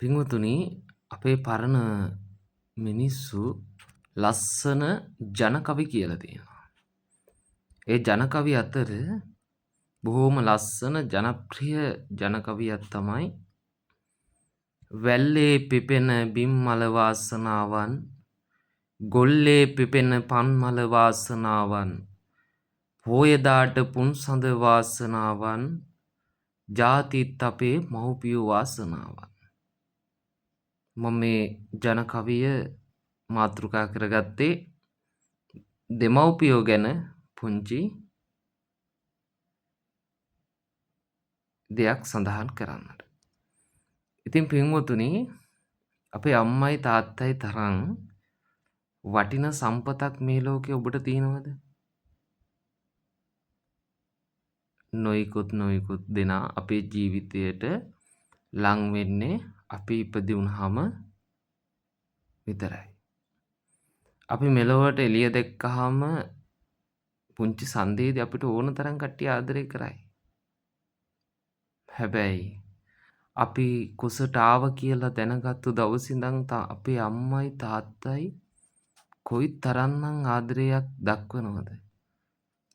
පින්වතුනි අපේ පරණ මිනිස්සු ලස්සන ජන කවි කියලා තියෙනවා. ඒ ජන කවි අතර බොහොම ලස්සන ජනප්‍රිය ජන කවියක් තමයි වැල්ලේ පිපෙන බිම්මල වාසනාවන් ගොල්ලේ පිපෙන පන්මල වාසනාවන් පෝයදාට පුන්සඳ වාසනාවන් ජාතිත් අපේ මව්පියෝ වාසනාවන්. මම මේ ජන කවිය මාතෘකා කරගත්තේ දෙමව්පියෝ ගැන පුංචි දෙයක් සඳහන් කරන්නට. ඉතින් පින්වතුනි අපේ අම්මයි තාත්තයි තරම් වටින සම්පතක් මේ ලෝකේ ඔබට තියෙනවද? නොයිකුත් දෙනා අපේ ජීවිතයට ලං වෙන්නේ අපි ඉපදි වුණාම විතරයි. අපි මෙලොවට එළිය දැක්කහම පුංචි සන්දේදී අපිට ඕන තරම් කට්ටිය ආදරය කරයි. හැබැයි අපි කුසට ආව කියලා දැනගත්තු දවසේ ඉඳන් අපේ අම්මයි තාත්තයි කොයි තරම්නම් ආදරයක් දක්වනවද?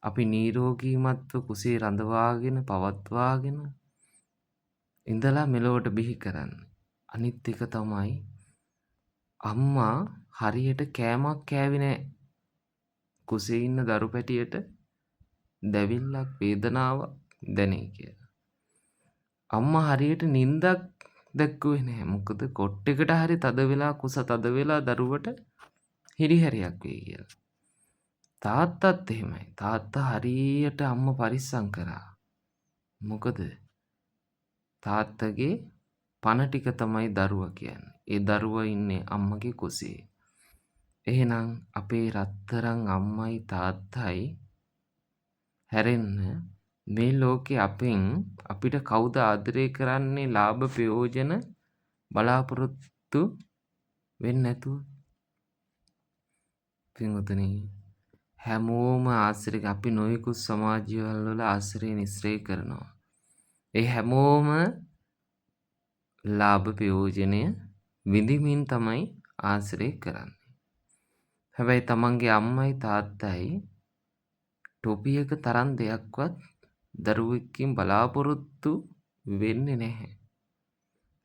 අපි නිරෝගීමත්ව කුසේ රඳවාගෙන පවත්වාගෙන ඉඳලා මෙලොවට බිහි කරන්නේ. අනිත් එක තමයි අම්මා හරියට කෑමක් කෑවේ නැහැ. කුසේ ඉන්න දරු පැටියට දැවිල්ලක් වේදනාවක් දැනේ කියලා. අම්මා හරියට නිින්දක් දැක්කුවේ නැහැ. මොකද කොට්ටෙකට හරි තද වෙලා කුස තද වෙලා දරුවට හිරිහැරයක් වෙයි කියලා. තාත්තත් එහෙමයි. තාත්තා හරියට අම්මා පරිස්සම් කරා. මොකද තාත්තගේ පණ ටික තමයි දරුවා කියන්නේ. ඒ දරුවා ඉන්නේ අම්මගේ කුසේ. එහෙනම් අපේ රත්තරන් අම්මයි තාත්තයි හැරෙන්න මේ ලෝකේ අපිට කවුද ආදරය කරන්නේ ලාභ ප්‍රයෝජන බලාපොරොත්තු වෙන්නේ නැතුව? පින්වතුනි හැමෝම ආශ්‍රය අපි නොයෙකුත් සමාජවල වල ආශ්‍රය නිස්සරේ කරනවා. ඒ හැමෝම ලාභ ප්‍රයෝජනය විඳිමින් තමයි ආශ්‍රය කරන්නේ. හැබැයි තමන්ගේ අම්මයි තාත්තයි ටොපියක තරම් දෙයක්වත් දරුවෙක්ගෙන් බලාපොරොත්තු වෙන්නේ නැහැ.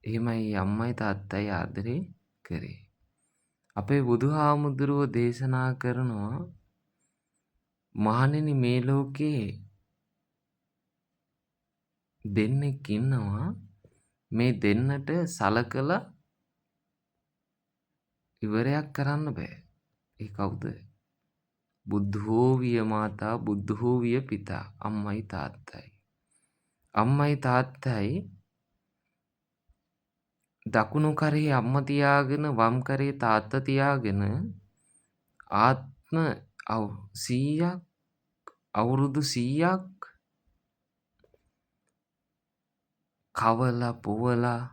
එහෙමයි අම්මයි තාත්තයි ආදරේ කරේ. අපේ බුදුහාමුදුරුවෝ දේශනා කරනවා මහණෙනි මේ ලෝකේ දෙන්නෙක් ඉන්නවා මේ දෙන්නට සලකලා ඉවරයක් කරන්න බෑ. ඒ කවුද? බුද්ධෝ විය මාතා බුද්ධෝ විය පිතා. අම්මයි තාත්තයි. අම්මයි තාත්තයි දකුණු කරේ අම්මා තියාගෙන වම් කරේ තාත්තා තියාගෙන ආත්ම 100ක් අවුරුදු 100ක් කවලා පොවලා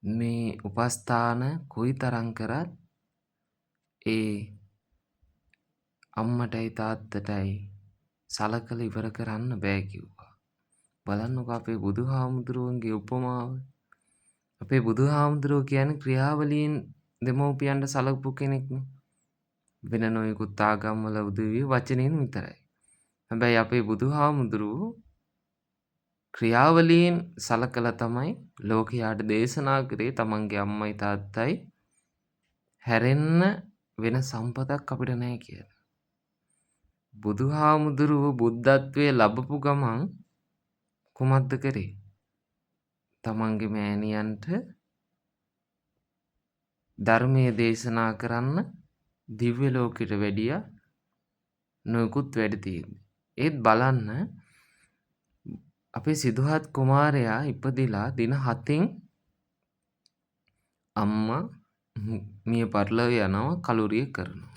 මේ උපස්ථාන කොයිතරම් කරත් ඒ අම්මටයි තාත්තටයි සලකලා ඉවර කරන්න බෑ කිව්වා. බලන්නකෝ අපේ බුදුහාමුදුරුවන්ගේ උපමාව. අපේ බුදුහාමුදුරුවෝ කියන්නේ ක්‍රියාවලියෙන් දෙමව්පියන්ට සලකපු කෙනෙක්නේ. වෙන නොයෙකුත් ආගම්වල උදවිය වචනෙන් විතරයි. හැබැයි අපේ බුදුහාමුදුරුවෝ ක්‍රියාවලියෙන් සලකලා තමයි ලෝකයාට දේශනා කරේ තමන්ගේ අම්මයි තාත්තයි හැරෙන්න වෙන සම්පතක් අපිට නැහැ කියලා. බුදුහාමුදුරුවෝ බුද්ධත්වයේ ලැබපු ගමන් කුමක්ද කරේ? තමන්ගේ මෑණියන්ට ධර්මයේ දේශනා කරන්න දිව්‍ය ලෝකෙට වැඩියා නොයෙකුත් වැඩ තියෙන්නේ. ඒත් බලන්න අපේ සිදුහත් කුමාරයා ඉපදිලා දින 7න් අම්මා මිය පරලොව යනවා කලුරිය කරනවා.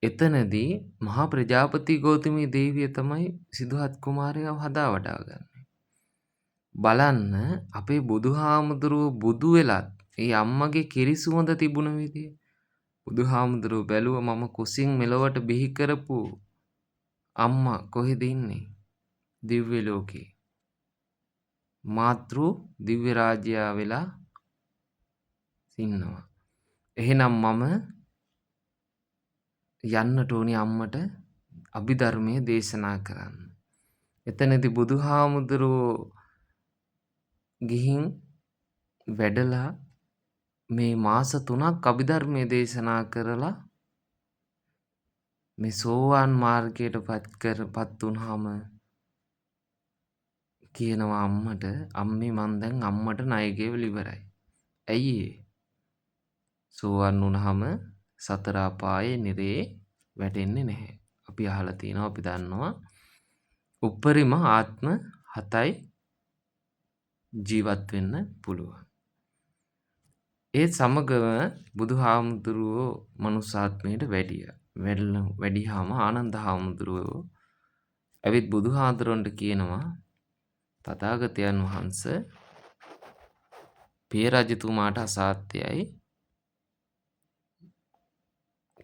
එතනදී මහා ප්‍රජාපති ගෞතමී දේවිය තමයි සිදුහත් කුමාරයාව හදා වඩා ගන්නේ. බලන්න අපේ බුදුහාමුදුරුවෝ බුදු වෙලත් ඒ අම්මගේ කිරි සුවඳ තිබුණ විදිය. බුදුහාමුදුරුවෝ බැලුවා මම කුසින් මෙලොවට බිහි කරපු අම්මා කොහෙද ඉන්නේ? දිව්‍ය ලෝකේ. මාතෘ දිව්‍ය රාජ්‍යයා වෙලා ඉන්නවා. එහෙනම් මම යන්නට ඕනි අම්මට අභිධර්මය දේශනා කරන්න. එතනදී බුදුහාමුදුරුවෝ ගිහින් වැඩලා මේ මාස 3ක් අභිධර්මය දේශනා කරලා මේ සෝවාන් මාර්ගයට පත් වුණාම කියනවා අම්මට අම්මේ මං දැන් අම්මට ණය ගෙවල ඉවරයි. ඇයි ඒ? සෝවාන් වුණාම සතර අපායේ නිරේ වැටෙන්නේ නැහැ. අපි අහලා තියෙනවා අපි දන්නවා උපරිම ආත්ම 7යි ජීවත් වෙන්න පුළුවන්. ඒ සමගම බුදුහාමුදුරුවෝ මනුස්සාත්මයට වැඩියාම ආනන්ද හාමුදුරුවෝ ඇවිත් බුදුහාමුදුරන්ට කියනවා තථාගතයන් වහන්සේ පිය රජතුමාට අසාත්‍යයි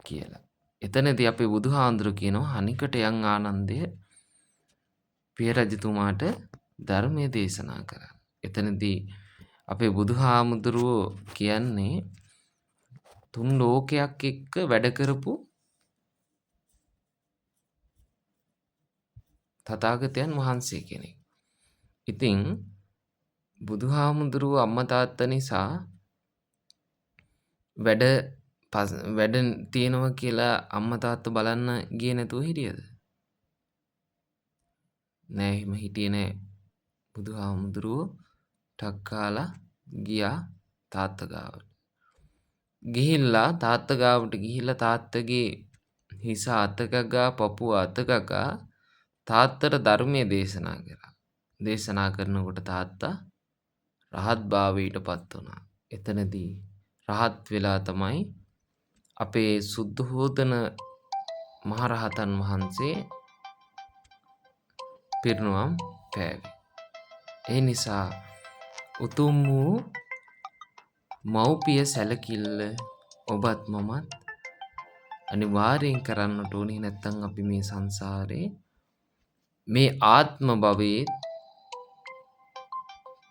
කියලා. එතනදී අපේ බුදුහාමුදුරුවෝ කියනවා අනිකට යන් ආනන්දය පිය රජතුමාට ධර්මයේ දේශනා කරා. එතනදී අපේ බුදුහාමුදුරුවෝ කියන්නේ තුන් ලෝකයක් එක්ක වැඩ කරපු තථාගතයන් වහන්සේ කෙනෙක්. ඉතින් බුදුහාමුදුරුවෝ අම්මා තාත්තා නිසා වැඩ තියෙනවා කියලා අම්මා තාත්තා බලන්න ගියේ නැතුව හිටියද? නෑ එහෙම හිටියේ නෑ. බුදුහාමුදුරුවෝ ටක් කාලා ගියා තාත්තා ගාවට. ගිහිල්ලා තාත්තා ගාවට ගිහිල්ලා තාත්තගේ හිස අතගගා පපුව අතගගා තාත්තට ධර්මයේ දේශනා කරා. දේශනා කරනකොට තාත්තා රහත් භාවයට පත් වුණා. එතනදී රහත් වෙලා තමයි අපේ සුද්ධෝදන මහරහතන් වහන්සේ පිරිනුවම් පෑවේ. ඒ නිසා උතුම් වූ මව්පිය සැලකිල්ල ඔබත් මමත් අනිවාර්යෙන් කරන්නට ඕනේ. නැත්නම් අපි මේ සංසාරේ මේ ආත්ම භවයේ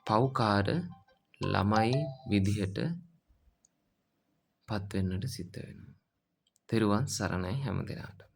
පෞකාර ළමයි විදිහට පත් වෙන්නට සිද්ධ වෙනවා. තෙරුවන් සරණයි හැම දිනාටම.